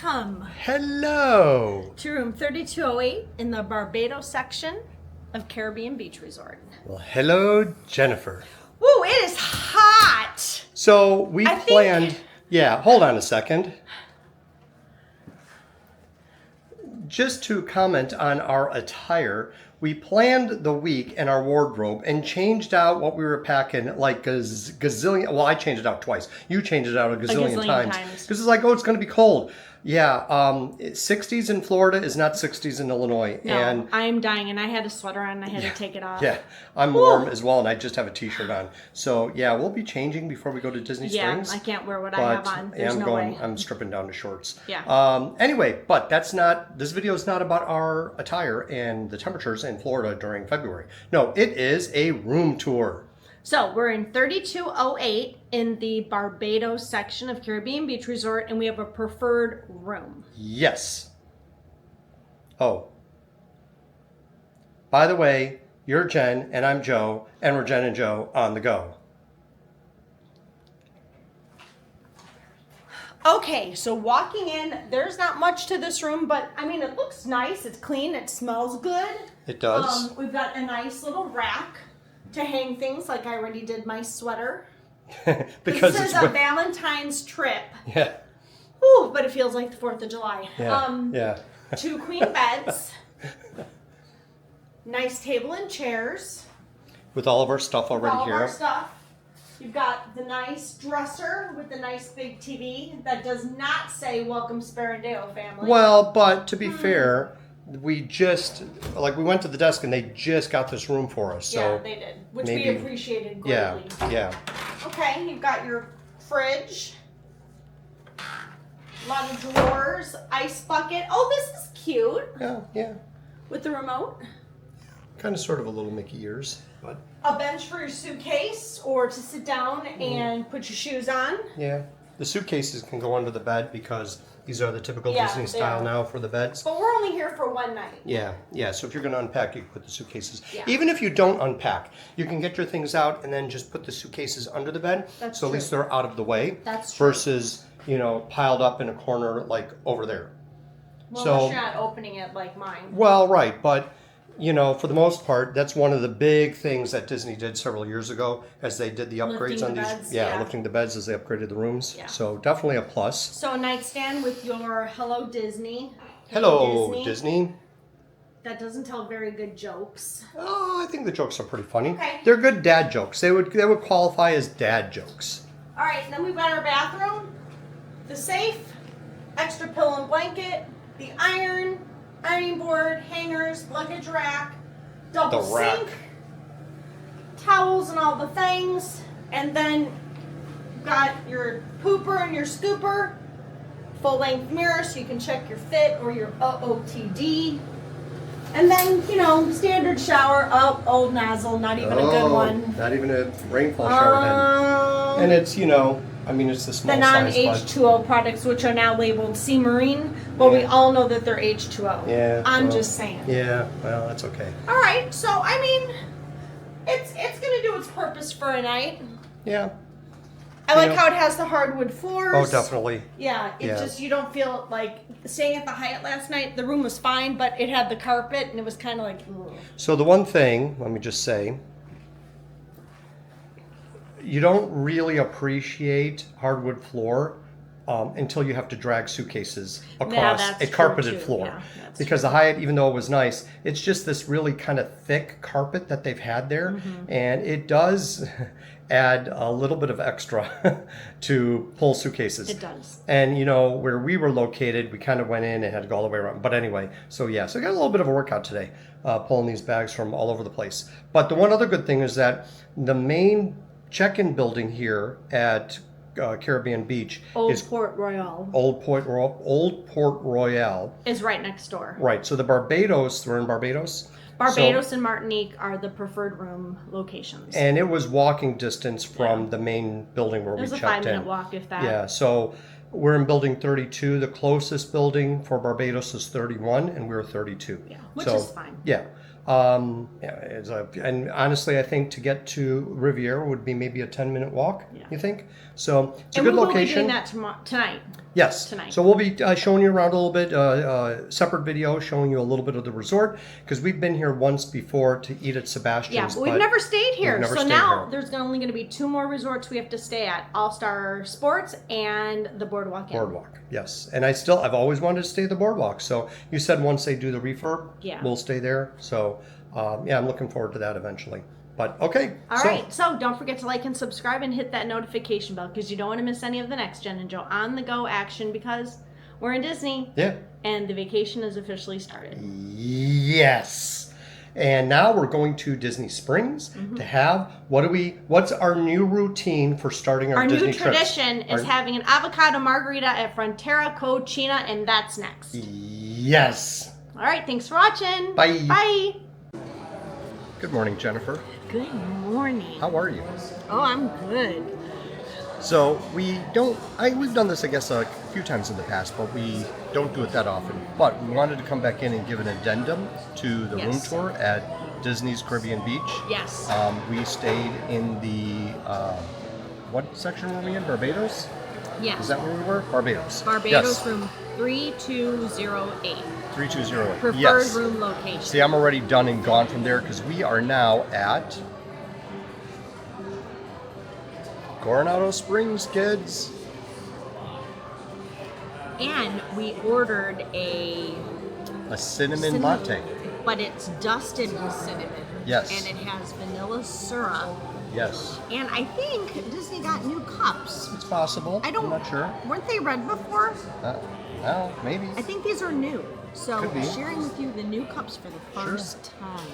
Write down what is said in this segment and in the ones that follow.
welcome. Hello. To room 3208 in the Barbados section of Caribbean Beach Resort. Well, hello, Jennifer. Woo, it is hot. So we planned. Yeah, hold on a second. Just to comment on our attire, we planned the week and our wardrobe and changed out what we were packing like gazillion. Well, I changed it out twice. You changed it out a gazillion times. Because it's like, oh, it's going to be cold. Yeah, 60s in Florida is not 60s in Illinois. No, and I'm dying, and I had a sweater on, and I had to take it off. Yeah, I'm warm as well, and I just have a t-shirt on. So yeah, we'll be changing before we go to Disney Springs. Yeah, I can't wear what I have on. There's no way. I'm stripping down to shorts. Yeah. Anyway, but this video is not about our attire and the temperatures in Florida during February. No, it is a room tour. So we're in 3208 in the Barbados section of Caribbean Beach Resort, and we have a preferred room. Yes. Oh. By the way, you're Jen, and I'm Joe, and we're Jen and Joe on the go. Okay, so walking in, there's not much to this room, but I mean, it looks nice, it's clean, it smells good. It does. We've got a nice little rack to hang things, like I already did my sweater. Because this is a Valentine's trip. Yeah. Ooh, but it feels like the 4th of July. Yeah. Yeah. 2 queen beds. Nice table and chairs. With all of our stuff already all here. All our stuff. You've got the nice dresser with the nice big TV that does not say "Welcome Sparandeo family." Well, but to be fair, we went to the desk and they just got this room for us. So yeah, they did, which we appreciated greatly. Yeah. Okay, you've got your fridge, a lot of drawers, ice bucket. Oh, this is cute. Yeah. With the remote. Kind of sort of a little Mickey ears, but a bench for your suitcase or to sit down and put your shoes on. Yeah. The suitcases can go under the bed because these are the typical Disney style now for the beds. But we're only here for one night. Yeah. So if you're going to unpack, you can put the suitcases. Yeah. Even if you don't unpack, you can get your things out and then just put the suitcases under the bed. That's so true. At least they're out of the way. That's true. Versus, piled up in a corner like over there. Well, unless you're not opening it like mine. Well, right, but for the most part, that's one of the big things that Disney did several years ago as they did the upgrades on these. Beds, lifting the beds as they upgraded the rooms. Yeah. So definitely a plus. So a nightstand with your Hello Disney. Hello Disney. That doesn't tell very good jokes. Oh, I think the jokes are pretty funny. Okay. They're good dad jokes. They would qualify as dad jokes. All right, then we've got our bathroom, the safe, extra pillow and blanket, the ironing board, hangers, luggage rack, double sink, towels and all the things, and then you've got your pooper and your scooper, full-length mirror so you can check your fit or your OOTD, and then, standard shower, old nozzle, not even a good one. Not even a rainfall shower head. And it's, it's the small size. The non-H2O products, which are now labeled Sea Marine, but we all know that they're H2O. Yeah. I'm just saying. Yeah, well, that's okay. All right, so, it's going to do its purpose for a night. Yeah. I like how it has the hardwood floors. Oh, definitely. Yeah, just, you don't feel like staying at the Hyatt last night, the room was fine, but it had the carpet, and it was kind of like, ugh. So the one thing, let me just say, you don't really appreciate hardwood floor until you have to drag suitcases across a carpeted floor. Yeah, because the Hyatt, even though it was nice, it's just this really kind of thick carpet that they've had there. And it does add a little bit of extra to pull suitcases. It does. And, where we were located, we kind of went in and had to go all the way around. But anyway, so I got a little bit of a workout today, pulling these bags from all over the place. But the one other good thing is that the main check-in building here at Caribbean Beach Old Port Royal is right next door. Right. So the Barbados, we're in Barbados. Barbados and Martinique are the preferred room locations. And it was walking distance from the main building where we checked in. It was a 5-minute walk, if that. Yeah. So we're in building 32. The closest building for Barbados is 31, and we're 32. Yeah, which is fine. Yeah. And honestly, I think to get to Riviera would be maybe a 10-minute walk. Yeah. You think? So it's a And good we will location. be doing that tonight. Yes. Tonight. So we'll be showing you around a little bit, separate video showing you a little bit of the resort, because we've been here once before to eat at Sebastian's. Yeah, but we've never stayed here. never So stayed now here. there's only going to be 2 more resorts we have to stay at: All Star Sports and the Boardwalk Inn. Boardwalk, yes. And I've always wanted to stay at the Boardwalk. So you said once they do the refurb, Yeah. we'll stay there. So yeah, I'm looking forward to that eventually. But okay. All right, so don't forget to like and subscribe and hit that notification bell, because you don't want to miss any of the next Jen and Joe on the go action, because we're in Disney. Yeah. And the vacation has officially started. Yes. And now we're going to Disney Springs to have what's our new routine for starting our Disney trips? Our new tradition is having an avocado margarita at Frontera Cochina, and that's next. Yes. All right, thanks for watching. Bye. Bye. Good morning, Jennifer. Good morning. How are you? Oh, I'm good. So we've done this, I guess, a few times in the past, but we don't do it that often. But we wanted to come back in and give an addendum to the room tour at Disney's Caribbean Beach. Yes. We stayed in the, what section were we in? Barbados? Yes. Is that where we were? Barbados. Barbados room 3208. 3208. Preferred Yes. room location. See, I'm already done and gone from there because we are now at Coronado Springs, kids. And we ordered a cinnamon latte. but it's dusted with cinnamon. Yes. And it has vanilla syrup. Yes. And I think Disney got new cups. It's possible. I'm not sure. Weren't they red before? Well, maybe. I think these are new. So Could be. sharing with you the new cups for the first time.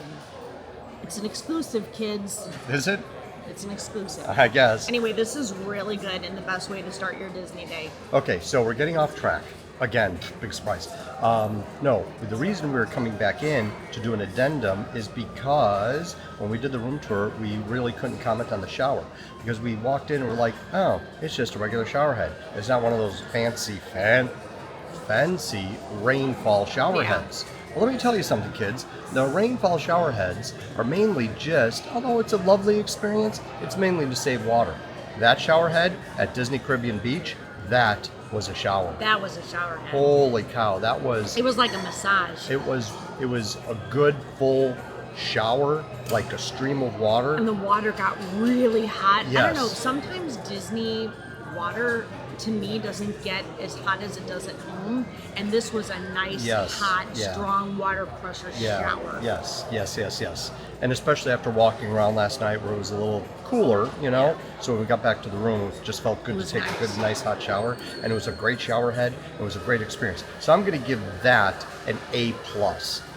It's an exclusive, kids. Is it? It's an exclusive. I guess. Anyway, this is really good and the best way to start your Disney day. Okay, so we're getting off track. Again, big surprise. No, the reason we were coming back in to do an addendum is because when we did the room tour, we really couldn't comment on the shower. Because we walked in and we're like, oh, it's just a regular shower head. It's not one of those fancy rainfall shower heads. Well, let me tell you something, kids. The rainfall shower heads are mainly just, although it's a lovely experience, it's mainly to save water. That shower head at Disney Caribbean Beach, that was a shower. That was a shower head. Holy cow, that was... It was like a massage. It was a good full shower, like a stream of water. And the water got really hot. Yes. I don't know, sometimes Disney water to me doesn't get as hot as it does at home, and this was a nice, hot, strong water pressure shower. Yes. And especially after walking around last night where it was a little cooler, you know, so when we got back to the room, it just felt good to take a good, nice hot shower, and it was a great shower head. It was a great experience. So I'm going to give that an A+.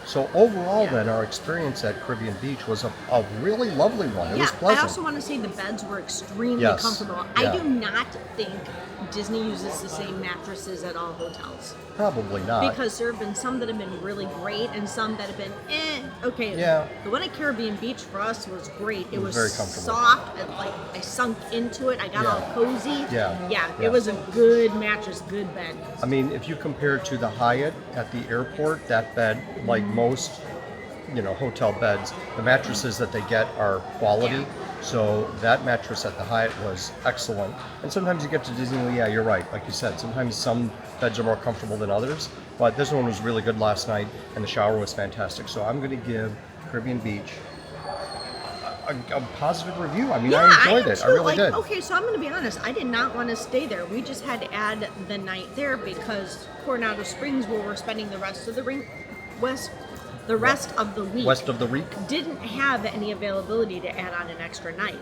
So overall, then, our experience at Caribbean Beach was a really lovely one. It was pleasant. I also want to say the beds were extremely comfortable. I do not think Disney uses the same mattresses at all hotels. Probably not. Because there have been some that have been really great and some that have been okay. Yeah. The one at Caribbean Beach for us was great. It was very comfortable. soft, and like I sunk into it. I got all cozy. Yeah. It was a good mattress, good bed. I mean, if you compare it to the Hyatt at the airport, that bed, like most, hotel beds, the mattresses that they get are quality. Yeah. So that mattress at the Hyatt was excellent. And sometimes you get to Disney, yeah, you're right. Like you said, sometimes some beds are more comfortable than others. But this one was really good last night, and the shower was fantastic. So I'm going to give Caribbean Beach a positive review. I mean, I enjoyed it. I really did. Okay, so I'm going to be honest. I did not want to stay there. We just had to add the night there because Coronado Springs, where we're spending the rest of the week, west of the week, didn't have any availability to add on an extra night.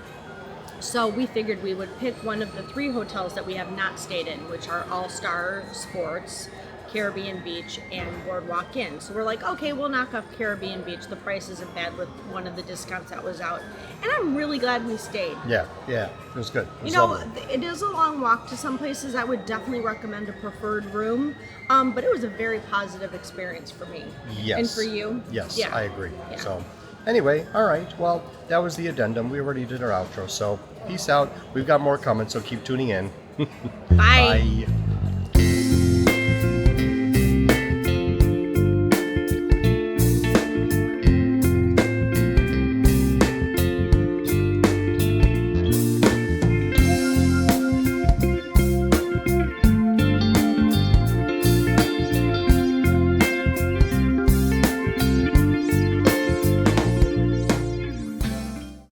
So we figured we would pick one of the 3 hotels that we have not stayed in, which are All Star Sports, Caribbean Beach, and Boardwalk Inn. So we're like, okay, we'll knock off Caribbean Beach. The price isn't bad with one of the discounts that was out. And I'm really glad we stayed. Yeah, it was good. It was lovely. It is a long walk to some places. I would definitely recommend a preferred room. But it was a very positive experience for me. Yes. And for you? Yes, Yeah. I agree. Yeah. So anyway, all right. Well, that was the addendum. We already did our outro. So peace out. We've got more coming, so keep tuning in. Bye. Bye.